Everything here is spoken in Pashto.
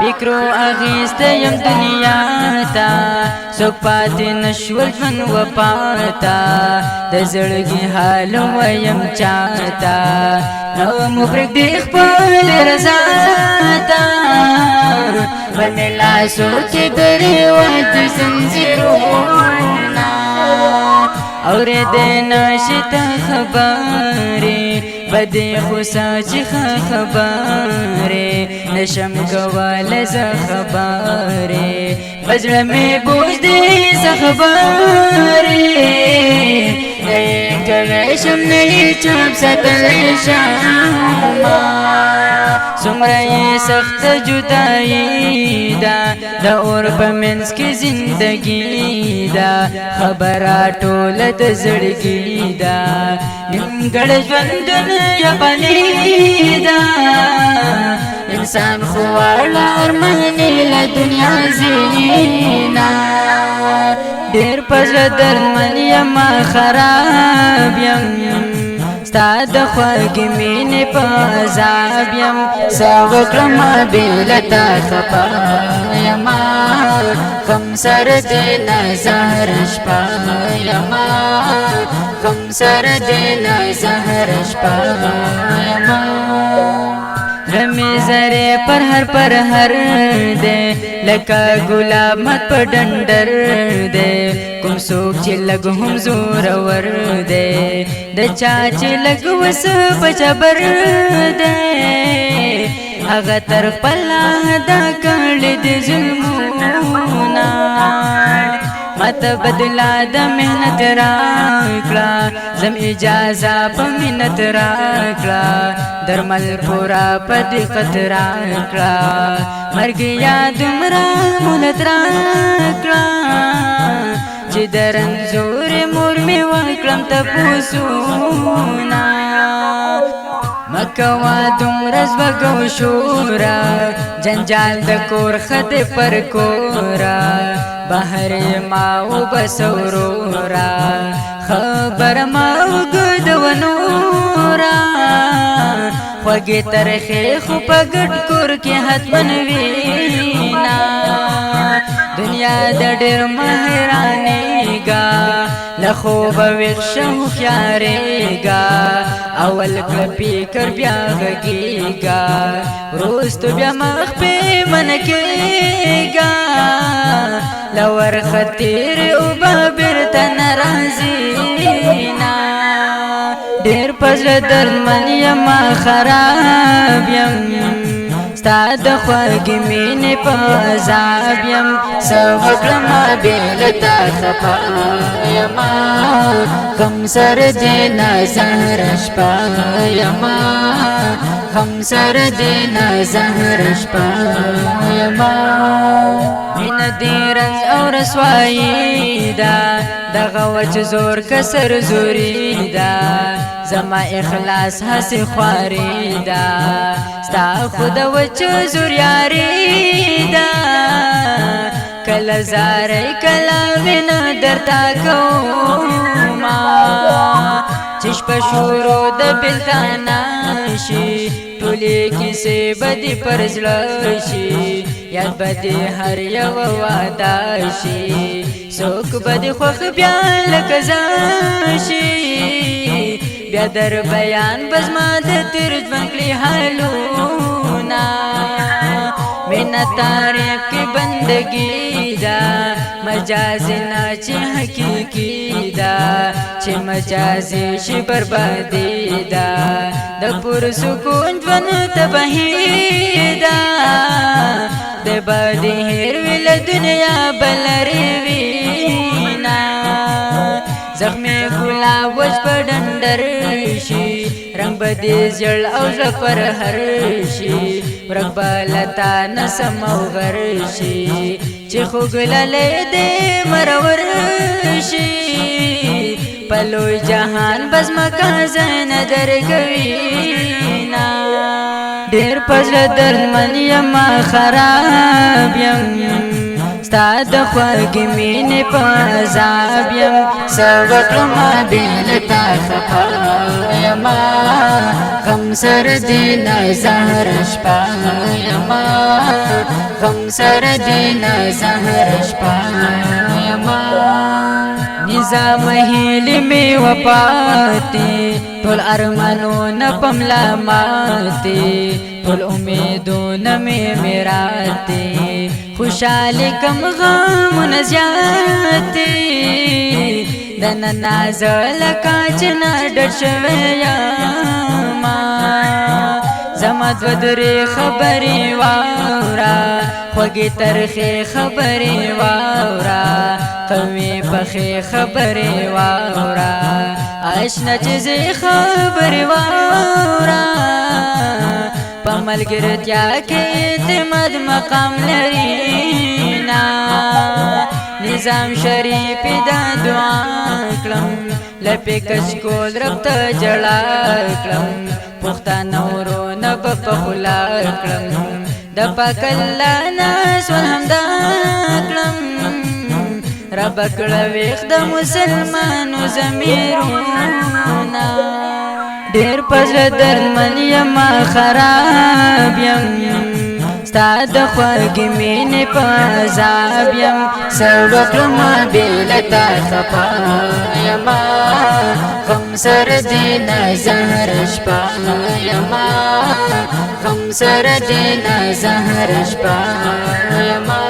فکرو اغیسته یم دنیا تا سوک پاتی نشول جون و پاتا د زړګي حال ویم چاته نو مبرک دی خپل رضا تا ونلا سوچ درې وخت زنجیرونه اور دین شت خبرې بدی خو ساچ خبرې نشم کول ز خبرې بجړه می بوج دې ز خبرې کله شم نه چپ ستل شما سمره سخت جدائی دا د اور په منځ کې زندگی دا خبره ټول د زړګي دا نیمګړ ژوند دنیا باندې دا انسان خو ولر منی له دنیا زینا ډېر پزړه درمن یم خراب یم ستا د خوږې مینې په عذاب یم څه وکړم بېله تا خفه یمه غم سره د نظر شپه یمه غم سره د نظر شپه یمه غمی زره پر هر دے لکا گلاب مت پر ڈنڈر دے کم سوک چی لگو ہم زور ور دے د چاچی لگو وس بچبر دے اغا تر پلا دا کړل د ظلمونا مت بدلا د مهنت راکړه زم اجازه په منت راکړه درمل پورا پد خطر راکړه مرګ یاد مرا مولت راکړه چې درنزور مور می وکړم تپوسونا مکوا دومرز بگو شورا جنجال د کور خط پر کورا بحر ماو بسورورا خبر ماو گد و نورا خوگی ترخی خو پا گد کور کی حتمن وینا دنیا د ډېر مهرانی گا لخوب ویخشو خیاری گا اول کپی کر بیا غگی گا روز تو بیا مخ پی منکی گا لور خطیر او بابر تن رازینا ډېر پزړه درمن یم خراب یم ستا د خوږې مینې په عذاب یم څه وکړم بېله تا خفه یمه غم سره د نظر شپه یمه غم سره د نظر شپه یمه مینه دې رنځ او رسوایي ده دغه وچ زور کسر زوري ده زما اخلاص هسې خواري ده ستا خود وچ زور یاري ده کله زارې کله مینه درته کومه چې شپه شروع د بېلتانه شي ټولې کیسې به دې پر زړه شي یاد به دې هر یوه واده شي څوک به دې خوښ بیا لکه زه شي بیا در بیان به زما د تېر ژوند کړي حالونه مینه تعریف کې بندګي ده مجازي نه چې حقیقي ده چې مجازي شي بربادي ده د پرسکون ژوند تباهي ده د بدي هېر وي له دنیا بل لرې وینا زخمي ګلاب وچ په ډنډر شي رنګ به دې زیړ او زړه پر هر شي ورک به له تا نسم او غر شي چې خوږللی دې مرور شي په لوی جهان به زمکه ځای نه درکوینه ډېر په زړه درمن یم خراب یم ستا د خوږې مینې په عذاب یم څه وکړمه بې له تا خفه یمه غم سره دې نه زهره شپه یمه غم سره دې نه زهره شپه یمه نظام هیلې مې وفاتې ټول ارمانونه په ملا ماتې ټول امیدونه مې میراتې خوشحالي کم غمونه زیاتې دننه زه لکه چې نه ډډ شوی یمه زما دوه درې خبرې واوره خوږې ترخې خبرې واوره قوي پخې خبرې واوره اشنا چې زه خبرې واوره په ملګرتیا کې اعتماد مقام لري نه نظام شریف دا دعا کړم لپې کچ کول رب ته جړا کړم پښتانه ورونه به په خوله کړم د پاک الله نه سول همدا کړم رب کړه ویښ د مسلمانو ضمیرونه ډېر په زړه دردمن یم خراب یم ستا د خوږې مینې په عذاب یم څه وکړمه بې له تا خفه یمه غم سره دې نه زهره شپه یمه غم سره دې نه زهره شپه یمه